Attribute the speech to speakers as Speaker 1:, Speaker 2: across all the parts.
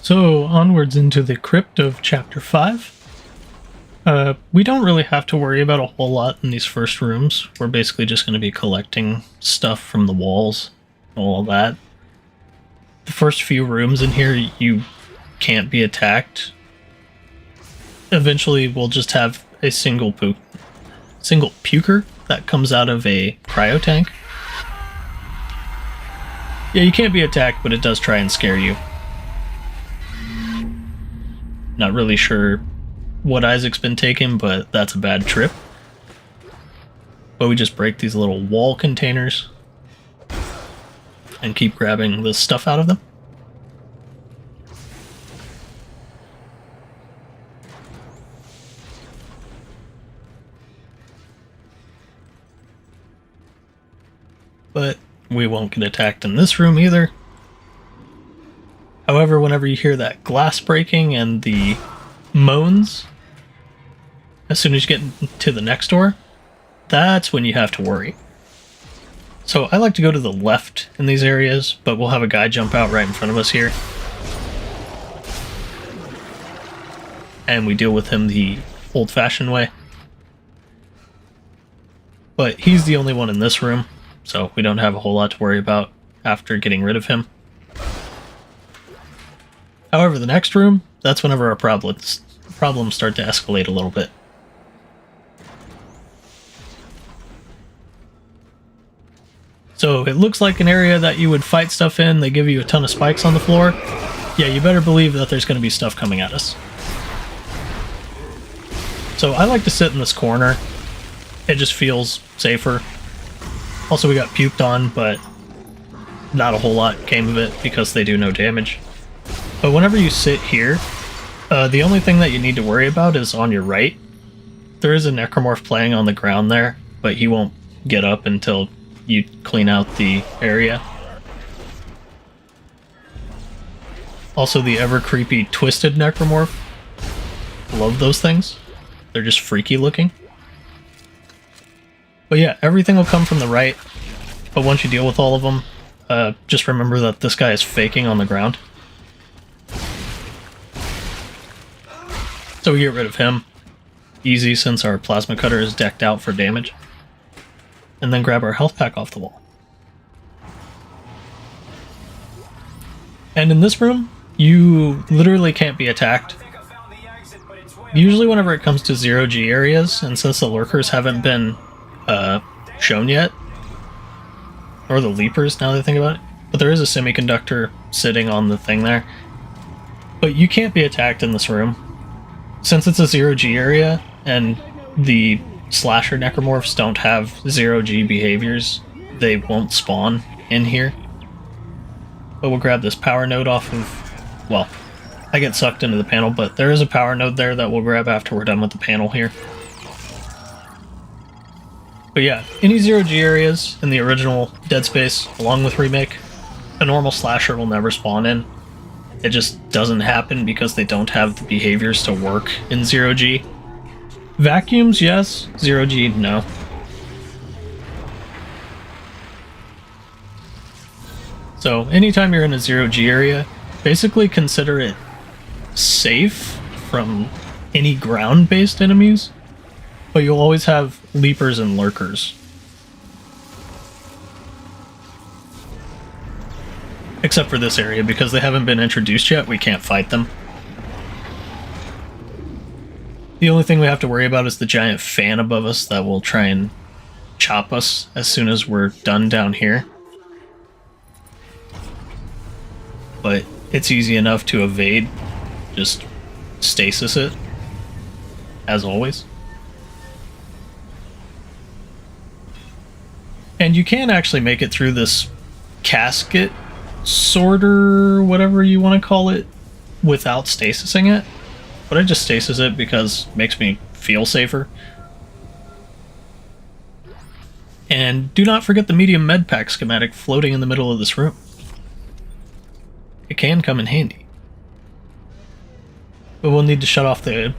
Speaker 1: So, onwards into the crypt of Chapter 5. We don't really have to worry about a whole lot in these first rooms. We're basically just going to be collecting stuff from the walls, all that. The first few rooms in here, you can't be attacked. Eventually, we'll just have a single puker that comes out of a cryo tank. Yeah, you can't be attacked, but it does try and scare you. Not really sure what Isaac's been taking, but that's a bad trip. But we just break these little wall containers and keep grabbing the stuff out of them. But we won't get attacked in this room either. However, whenever you hear that glass breaking and the moans, as soon as you get to the next door, that's when you have to worry. So I like to go to the left in these areas, but we'll have a guy jump out right in front of us here. And we deal with him the old-fashioned way. But he's the only one in this room, so we don't have a whole lot to worry about after getting rid of him. However, the next room, that's whenever our problems start to escalate a little bit. So it looks like an area that you would fight stuff in. They give you a ton of spikes on the floor. Yeah, you better believe that there's going to be stuff coming at us. So I like to sit in this corner. It just feels safer. Also, we got puked on, but not a whole lot came of it because they do no damage. But whenever you sit here, the only thing that you need to worry about is on your right. There is a Necromorph playing on the ground there, but he won't get up until you clean out the area. Also, the ever-creepy twisted Necromorph. Love those things. They're just freaky looking. But yeah, everything will come from the right. But once you deal with all of them, just remember that this guy is faking on the ground. So we get rid of him. Easy, since our plasma cutter is decked out for damage. And then grab our health pack off the wall. And in this room, you literally can't be attacked. Usually whenever it comes to 0G areas, and since the lurkers haven't been shown yet, or the leapers now that I think about it, but there is a semiconductor sitting on the thing there. But you can't be attacked in this room. Since it's a 0G area, and the slasher necromorphs don't have 0G behaviors, they won't spawn in here. But we'll grab this power node off of... well, I get sucked into the panel, but there is a power node there that we'll grab after we're done with the panel here. But yeah, any 0G areas in the original Dead Space, along with Remake, a normal slasher will never spawn in. It just doesn't happen because they don't have the behaviors to work in 0G. Vacuums, yes. 0G, no. So anytime you're in a 0G area, basically consider it safe from any ground-based enemies, but you'll always have leapers and lurkers. Except for this area, because they haven't been introduced yet, we can't fight them. The only thing we have to worry about is the giant fan above us that will try and chop us as soon as we're done down here. But it's easy enough to evade. Just stasis it, as always. And you can actually make it through this casket sorter, whatever you want to call it, without stasising it. But I just stasis it because it makes me feel safer. And do not forget the medium med pack schematic floating in the middle of this room. It can come in handy. But we'll need to shut off the...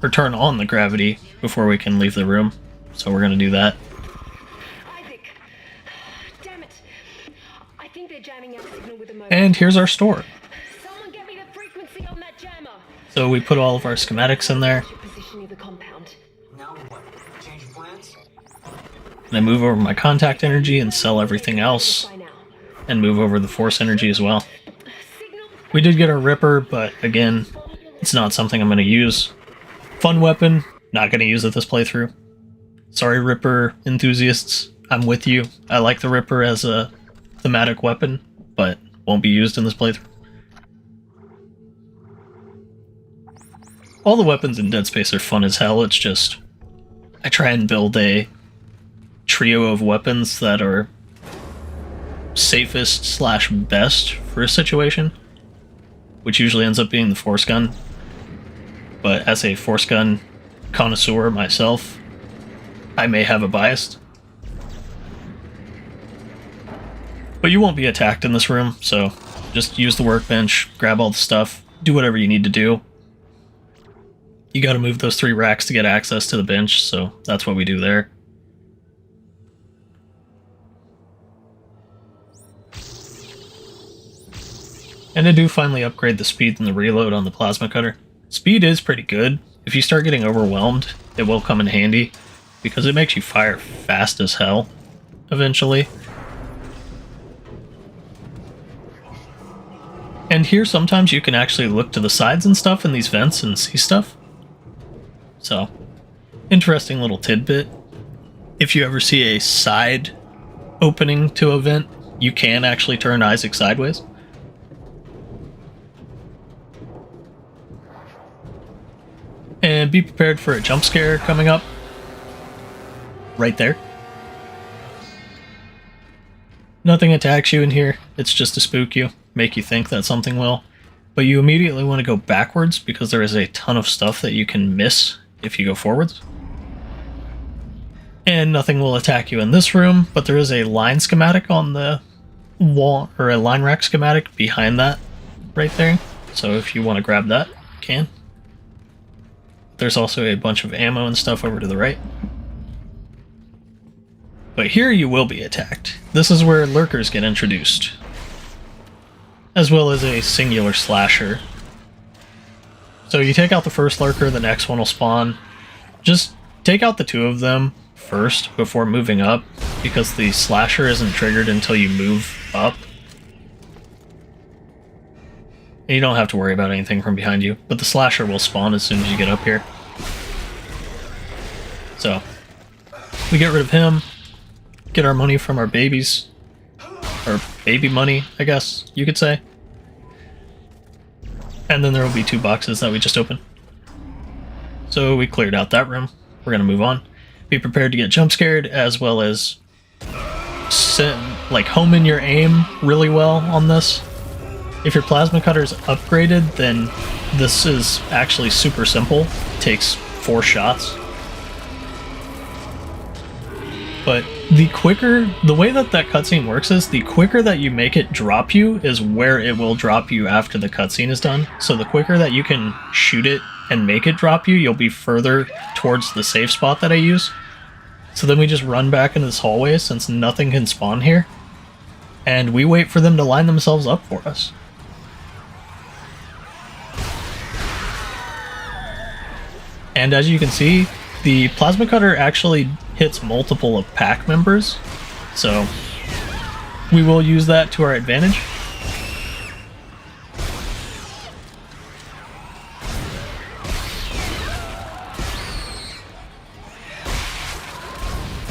Speaker 1: or turn on the gravity before we can leave the room. So we're going to do that.
Speaker 2: Isaac! Damn it! I think they're jamming out signal with the motor.
Speaker 1: And here's our store.
Speaker 2: Someone get me the free
Speaker 1: So we put all of our schematics in there.
Speaker 2: Your position near the compound.
Speaker 3: Now what? Change of plans?
Speaker 1: And I move over my contact energy and sell everything else.
Speaker 2: By now.
Speaker 1: And move over the force energy as well.
Speaker 2: Signal.
Speaker 1: We did get our Ripper, but again, it's not something I'm going to use. Fun weapon, not going to use it this playthrough. Sorry, Ripper enthusiasts, I'm with you. I like the Ripper as a thematic weapon, but won't be used in this playthrough. All the weapons in Dead Space are fun as hell, it's just I try and build a trio of weapons that are safest slash best for a situation, which usually ends up being the force gun. But as a force gun connoisseur myself, I may have a bias. But you won't be attacked in this room, so just use the workbench, grab all the stuff, do whatever you need to do. You gotta move those 3 racks to get access to the bench, so that's what we do there. And I do finally upgrade the speed and the reload on the plasma cutter. Speed is pretty good. If you start getting overwhelmed, it will come in handy, because it makes you fire fast as hell, eventually. And here sometimes you can actually look to the sides and stuff in these vents and see stuff. So, interesting little tidbit. If you ever see a side opening to a vent, you can actually turn Isaac sideways. And be prepared for a jump scare coming up. Right there. Nothing attacks you in here, it's just to spook you, make you think that something will. But you immediately want to go backwards because there is a ton of stuff that you can miss if you go forwards. And nothing will attack you in this room, but there is a line schematic on the wall, or a line rack schematic behind that right there. So if you want to grab that, you can. There's also a bunch of ammo and stuff over to the right. But here you will be attacked. This is where lurkers get introduced, as well as a singular slasher. So you take out the first lurker, the next one will spawn. Just take out the 2 of them first before moving up, because the slasher isn't triggered until you move up. And you don't have to worry about anything from behind you, but the slasher will spawn as soon as you get up here. So, we get rid of him, get our money from our babies, or baby money, I guess you could say. And then there will be 2 boxes that we just opened. So we cleared out that room. We're going to move on. Be prepared to get jump scared, as well as home in your aim really well on this. If your plasma cutter is upgraded, then this is actually super simple. It takes 4 shots. But the way that cutscene works is, the quicker that you make it drop you is where it will drop you after the cutscene is done. So the quicker that you can shoot it and make it drop you, you'll be further towards the safe spot that I use. So then we just run back into this hallway, since nothing can spawn here. And we wait for them to line themselves up for us. And as you can see, the plasma cutter actually hits multiple of pack members, so we will use that to our advantage.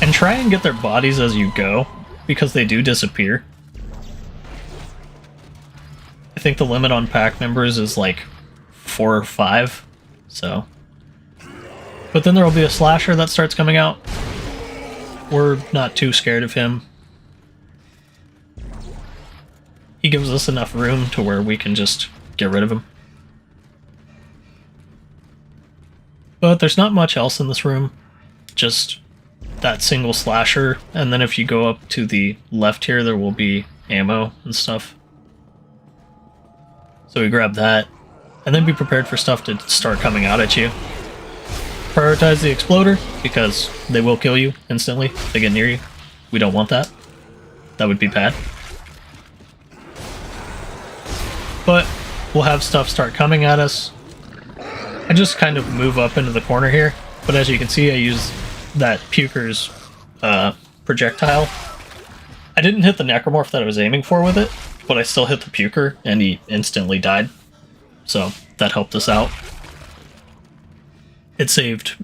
Speaker 1: And try and get their bodies as you go, because they do disappear. I think the limit on pack members is like 4 or 5, so... But then there will be a slasher that starts coming out. We're not too scared of him. He gives us enough room to where we can just get rid of him. But there's not much else in this room. Just that single slasher. And then if you go up to the left here, there will be ammo and stuff. So we grab that. And then be prepared for stuff to start coming out at you. Prioritize the exploder, because they will kill you instantly if they get near you. We don't want that. That would be bad. But we'll have stuff start coming at us. I just kind of move up into the corner here, but as you can see, I use that Puker's projectile. I didn't hit the Necromorph that I was aiming for with it, but I still hit the Puker, and he instantly died. So that helped us out. It saved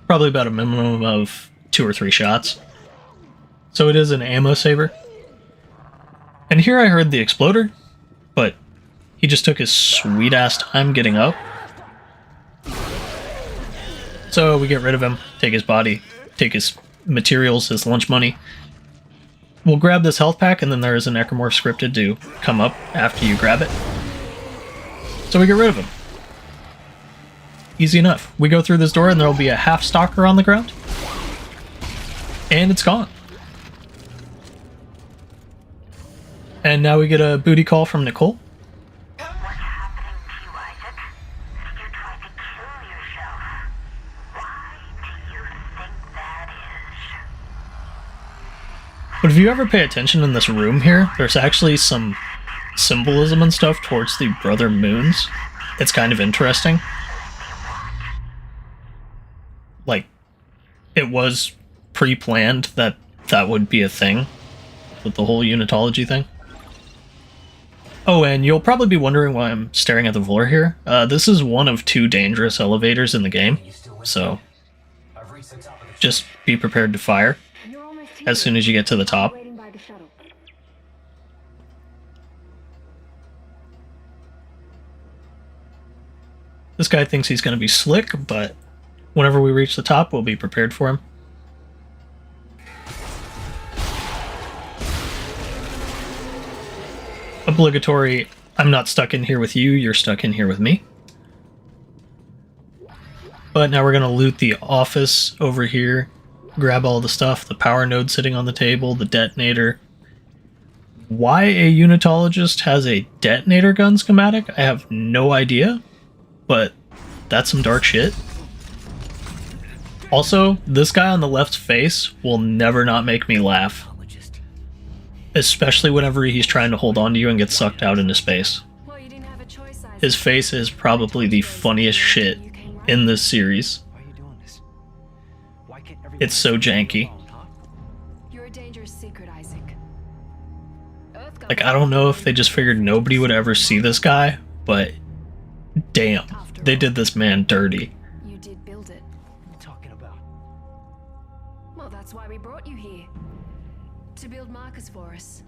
Speaker 1: probably about a minimum of 2 or 3 shots. So it is an ammo saver. And here I heard the exploder, but he just took his sweet ass time getting up. So we get rid of him, take his body, take his materials, his lunch money. We'll grab this health pack, and then there is a Necromorph scripted to come up after you grab it. So we get rid of him. Easy enough. We go through this door and there will be a half stalker on the ground. And it's gone. And now we get a booty call from Nicole.
Speaker 4: What's happening to you, Isaac? You tried to kill yourself. Why do you think that is?
Speaker 1: But if you ever pay attention in this room here, there's actually some symbolism and stuff towards the brother moons. It's kind of interesting. Like, it was pre-planned that that would be a thing with the whole unitology thing. Oh, and you'll probably be wondering why I'm staring at the floor here. This is one of 2 dangerous elevators in the game, so just be prepared to fire
Speaker 2: You're almost here.
Speaker 1: as soon as you get to the top.
Speaker 2: Waiting by the shuttle.
Speaker 1: This guy thinks he's going to be slick, but whenever we reach the top, we'll be prepared for him. Obligatory, I'm not stuck in here with you, you're stuck in here with me. But now we're going to loot the office over here, grab all the stuff, the power node sitting on the table, the detonator. Why a unitologist has a detonator gun schematic, I have no idea, but that's some dark shit. Also, this guy on the left's face will never not make me laugh. Especially whenever he's trying to hold on to you and get sucked out into space.
Speaker 2: Well, you didn't have a choice, Isaac.
Speaker 1: His face is probably the funniest shit in this series.
Speaker 3: Why are you doing this? Why can't everyone
Speaker 1: It's so janky.
Speaker 2: You're a dangerous secret, Isaac.
Speaker 1: Like, I don't know if they just figured nobody would ever see this guy, but damn, they did this man dirty.
Speaker 2: You did build it.
Speaker 3: What are you talking about?
Speaker 2: Well, that's why we brought you here. To build markers for us.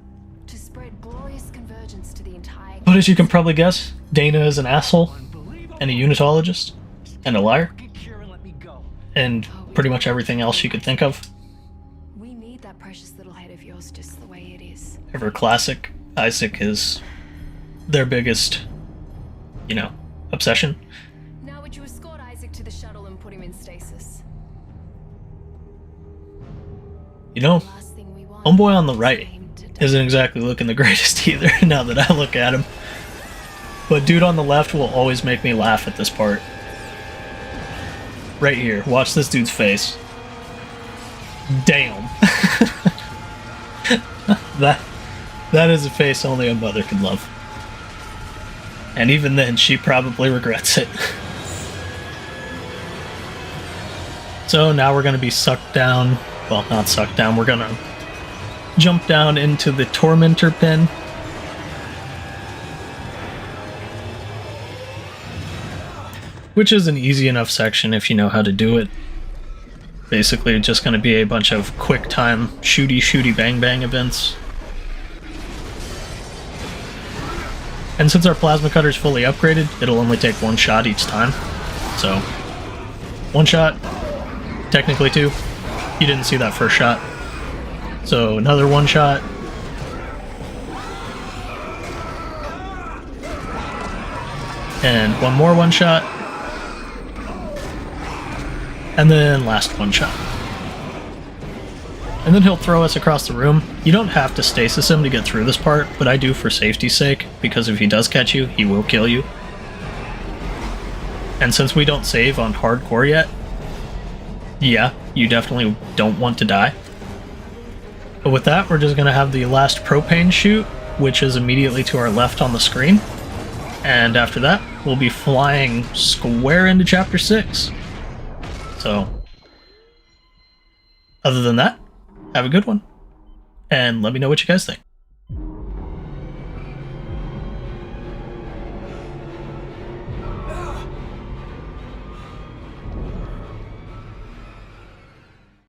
Speaker 2: To spread glorious convergence to the entire...
Speaker 1: But as you can probably guess, Dana is an asshole, and a unitologist, and a liar,
Speaker 3: Get here and let me go.
Speaker 1: and pretty much everything else you could think of.
Speaker 2: We need that precious little head of yours just the way it is.
Speaker 1: Ever classic, Isaac is their biggest, obsession.
Speaker 2: Now would you escort Isaac to the shuttle and put him in stasis?
Speaker 1: You know,
Speaker 2: Last thing we want
Speaker 1: homeboy on the
Speaker 2: is
Speaker 1: right
Speaker 2: for him to die.
Speaker 1: isn't exactly looking the greatest either, now that I look at him. But dude on the left will always make me laugh at this part. Right here, watch this dude's face. Damn. That is a face only a mother can love. And even then, she probably regrets it. So now we're going to be sucked down. Well, not sucked down. We're going to jump down into the Tormentor pin. Which is an easy enough section if you know how to do it. Basically, it's just going to be a bunch of quick time shooty bang bang events. And since our plasma cutter is fully upgraded, it'll only take 1 shot each time. So, 1 shot, technically 2. You didn't see that first shot. So, another 1 shot. And 1 more 1 shot. And then last 1 shot. And then he'll throw us across the room. You don't have to stasis him to get through this part, but I do for safety's sake, because if he does catch you, he will kill you. And since we don't save on hardcore yet, yeah, you definitely don't want to die. But with that, we're just going to have the last propane chute, which is immediately to our left on the screen. And after that, we'll be flying square into Chapter 6. So, other than that, have a good one, and let me know what you guys think.